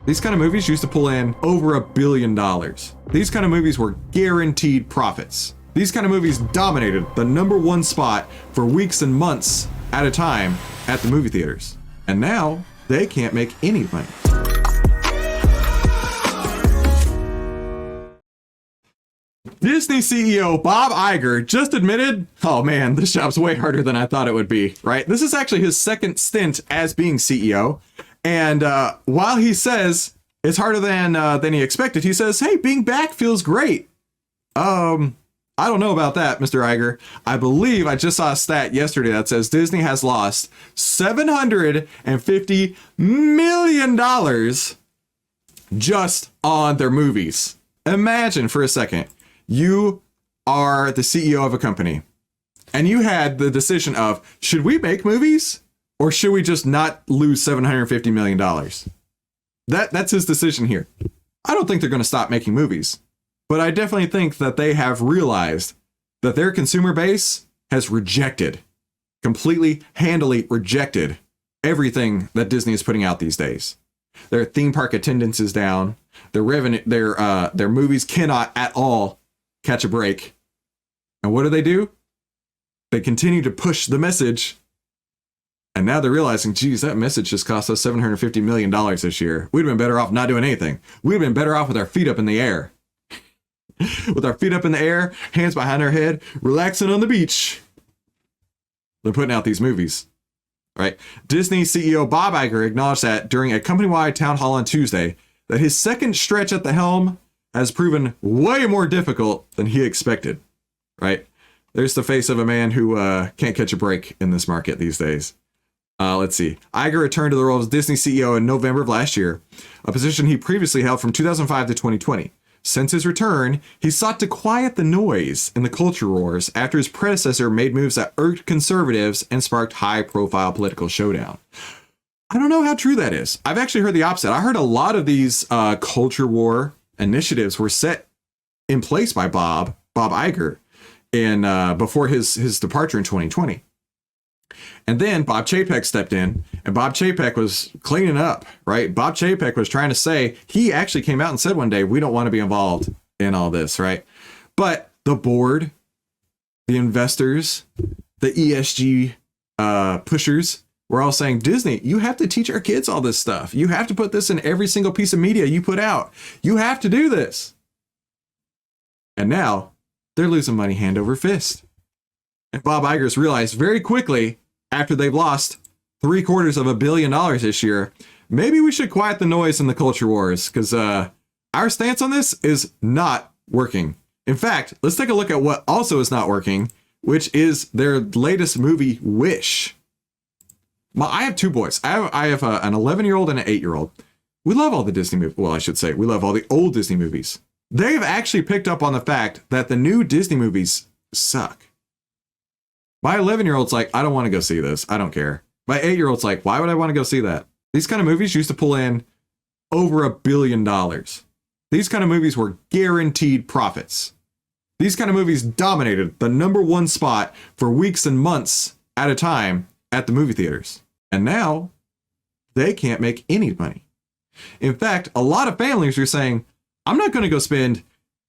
These kind of movies used to pull in over $1 billion. These kind of movies were guaranteed profits. These kind of movies dominated the #1 spot for weeks and months at a time at the movie theaters. And now they can't make any money. Disney CEO Bob Iger just admitted, oh man, this job's way harder than I thought it would be, right? This is actually his second stint as being CEO. And while he says it's harder than he expected, he says, hey, being back feels great. I don't know about that, Mr. Iger. I believe I just saw a stat yesterday that says Disney has lost $750 million just on their movies. Imagine for a second, you are the CEO of a company and you had the decision of, should we make movies or should we just not lose $750 million? That's his decision here. I don't think they're going to stop making movies. But I definitely think that they have realized that their consumer base has completely handily rejected everything that Disney is putting out these days. Their theme park attendance is down. Their revenue, their movies cannot at all catch a break. And what do? They continue to push the message. And now they're realizing, geez, that message just cost us $750 million this year. We'd have been better off not doing anything. We'd have been better off with our feet up in the air. With our feet up in the air, hands behind our head, relaxing on the beach. They're putting out these movies, right? Disney CEO Bob Iger acknowledged that during a company-wide town hall on Tuesday that his second stretch at the helm has proven way more difficult than he expected, right? There's the face of a man who can't catch a break in this market these days. Let's see. Iger returned to the role as Disney CEO in November of last year, a position he previously held from 2005 to 2020. Since his return, he sought to quiet the noise in the culture wars after his predecessor made moves that irked conservatives and sparked high-profile political showdown. I don't know how true that is. I've actually heard the opposite. I heard a lot of these culture war initiatives were set in place by Bob Iger before his departure in 2020. And then Bob Chapek stepped in, and Bob Chapek was cleaning up, right? Bob Chapek was trying to say, he actually came out and said one day, we don't want to be involved in all this, right? But the board, the investors, the ESG pushers were all saying, Disney, you have to teach our kids all this stuff. You have to put this in every single piece of media you put out. You have to do this. And now they're losing money hand over fist. And Bob Iger's realized very quickly, after they've lost $750 million this year, maybe we should quiet the noise in the culture wars, because our stance on this is not working. In fact, let's take a look at what also is not working, which is their latest movie, Wish. I have two boys. I have an 11-year-old and an 8-year-old. We love all the Disney movies. Well, I should say, we love all the old Disney movies. They've actually picked up on the fact that the new Disney movies suck. My 11-year-old's like, I don't want to go see this. I don't care. My 8-year-old's like, why would I want to go see that? These kind of movies used to pull in over $1 billion. These kind of movies were guaranteed profits. These kind of movies dominated the #1 spot for weeks and months at a time at the movie theaters. And now they can't make any money. In fact, a lot of families are saying, I'm not going to go spend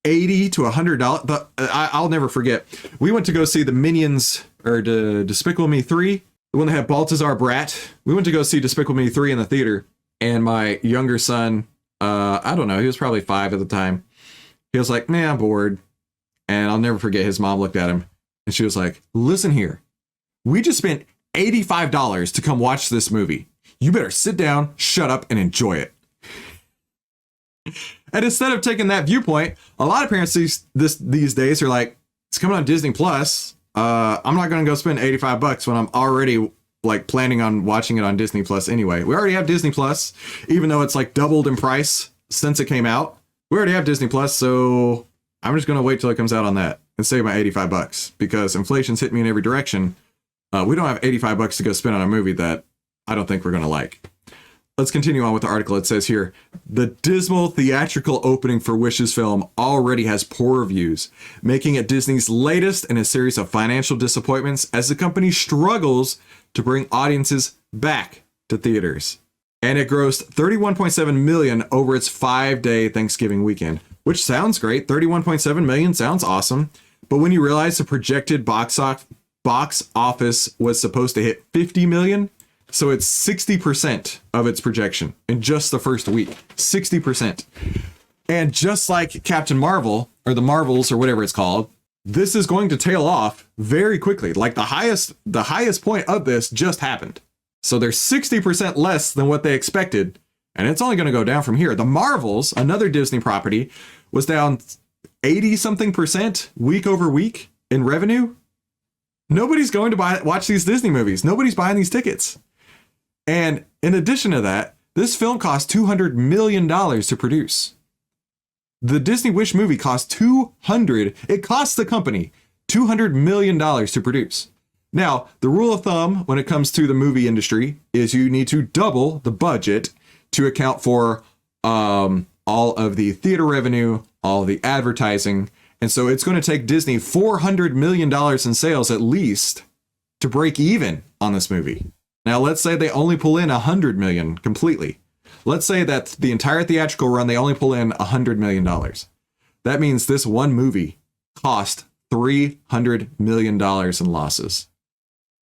$80 to $100. But I'll never forget. We went to go see the Minions or Despicable Me 3, the one that had Baltazar Brat. We went to go see Despicable Me 3 in the theater. And my younger son, I don't know, he was probably 5 at the time. He was like, man, I'm bored. And I'll never forget, his mom looked at him and she was like, listen here. We just spent $85 to come watch this movie. You better sit down, shut up, and enjoy it. And instead of taking that viewpoint, a lot of parents these days are like, it's coming on Disney Plus. I'm not going to go spend $85 when I'm already like planning on watching it on Disney Plus anyway. We already have Disney Plus, even though it's like doubled in price since it came out. We already have Disney Plus, so I'm just going to wait till it comes out on that and save my $85 because inflation's hit me in every direction. We don't have $85 to go spend on a movie that I don't think we're going to like. Let's continue on with the article. It says here, the dismal theatrical opening for Wish's film already has poor reviews, making it Disney's latest in a series of financial disappointments as the company struggles to bring audiences back to theaters. and it grossed 31.7 million over its 5-day Thanksgiving weekend, which sounds great. 31.7 million sounds awesome. But when you realize the projected box office was supposed to hit 50 million, so it's 60% of its projection in just the first week. 60%. And just like Captain Marvel, or the Marvels, or whatever it's called, this is going to tail off very quickly. Like the highest point of this just happened. So they're 60% less than what they expected, and it's only going to go down from here. The Marvels, another Disney property, was down 80-something% week over week in revenue. Nobody's going to watch these Disney movies. Nobody's buying these tickets. And in addition to that, this film cost $200 million to produce. The Disney Wish movie cost it cost the company $200 million to produce. Now, the rule of thumb when it comes to the movie industry is you need to double the budget to account for all of the theater revenue, all of the advertising. And so it's going to take Disney $400 million in sales at least to break even on this movie. Now, let's say they only pull in $100 million completely. Let's say that the entire theatrical run, they only pull in $100 million. That means this one movie cost $300 million in losses.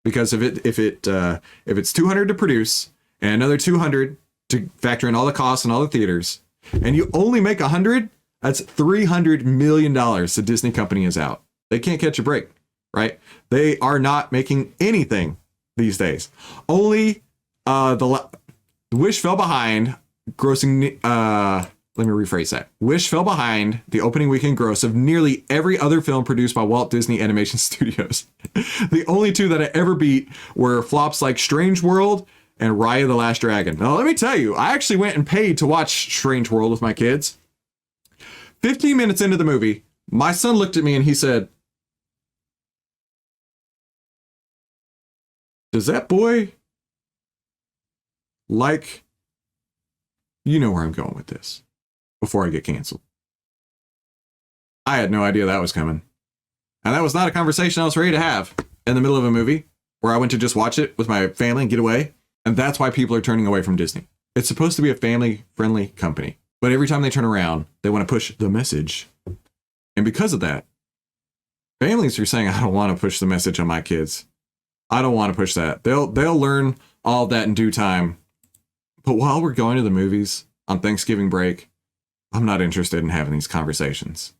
Because if it's 200 to produce and another 200 to factor in all the costs and all the theaters, and you only make 100, that's $300 million the Disney company is out. They can't catch a break, right? They are not making anything these days. Only the Wish fell behind, grossing. Let me rephrase that. Wish fell behind the opening weekend gross of nearly every other film produced by Walt Disney Animation Studios. The only two that I ever beat were flops like Strange World and Raya the Last Dragon. Now, let me tell you, I actually went and paid to watch Strange World with my kids. 15 minutes into the movie, my son looked at me and he said, "Does that boy like," you know where I'm going with this, before I get canceled. I had no idea that was coming. And that was not a conversation I was ready to have in the middle of a movie where I went to just watch it with my family and get away. And that's why people are turning away from Disney. It's supposed to be a family-friendly company. But every time they turn around, they want to push the message. And because of that, families are saying, I don't want to push the message on my kids. I don't want to push that. They'll learn all that in due time. But while we're going to the movies on Thanksgiving break, I'm not interested in having these conversations.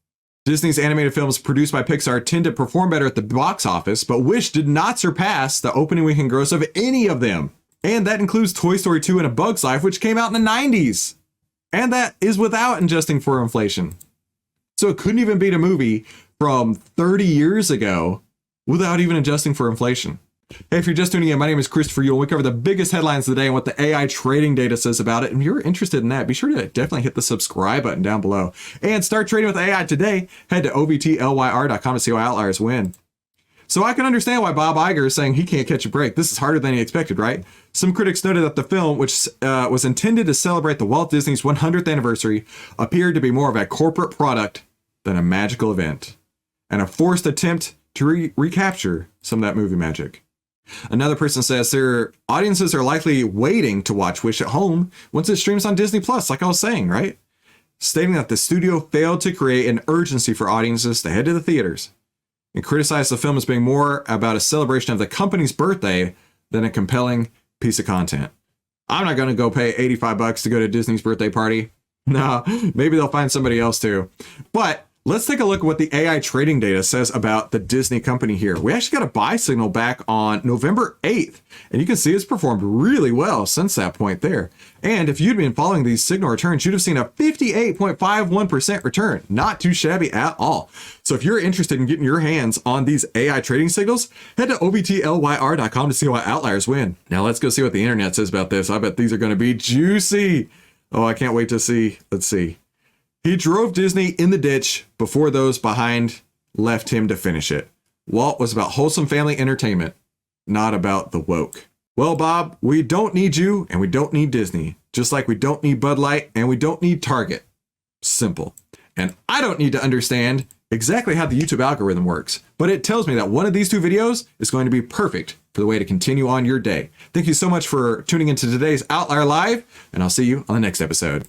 Disney's animated films produced by Pixar tend to perform better at the box office, but Wish did not surpass the opening weekend gross of any of them. And that includes Toy Story 2 and A Bug's Life, which came out in the 90s. And that is without adjusting for inflation. So it couldn't even beat a movie from 30 years ago without even adjusting for inflation. Hey, if you're just tuning in, my name is Christopher Yule. We cover the biggest headlines of the day and what the AI trading data says about it. And if you're interested in that, be sure to definitely hit the subscribe button down below. And start trading with AI today. Head to ovtlyr.com to see why outliers win. So I can understand why Bob Iger is saying he can't catch a break. This is harder than he expected, right? Some critics noted that the film, which was intended to celebrate the Walt Disney's 100th anniversary, appeared to be more of a corporate product than a magical event, and a forced attempt to recapture some of that movie magic. Another person says their audiences are likely waiting to watch Wish at home once it streams on Disney Plus, like I was saying, right? Stating that the studio failed to create an urgency for audiences to head to the theaters, and criticized the film as being more about a celebration of the company's birthday than a compelling piece of content. I'm not going to go pay $85 to go to Disney's birthday party. No, maybe they'll find somebody else too. But let's take a look at what the AI trading data says about the Disney company here. We actually got a buy signal back on November 8th, and you can see it's performed really well since that point there. And if you'd been following these signal returns, you'd have seen a 58.51% return. Not too shabby at all. So if you're interested in getting your hands on these AI trading signals, head to ovtlyr.com to see why outliers win. Now let's go see what the internet says about this. I bet these are going to be juicy. Oh, I can't wait to see. Let's see. He drove Disney in the ditch before those behind left him to finish it. Walt was about wholesome family entertainment, not about the woke. Well, Bob, we don't need you and we don't need Disney, just like we don't need Bud Light and we don't need Target. Simple. And I don't need to understand exactly how the YouTube algorithm works, but it tells me that one of these two videos is going to be perfect for the way to continue on your day. Thank you so much for tuning into today's Outlier Live, and I'll see you on the next episode.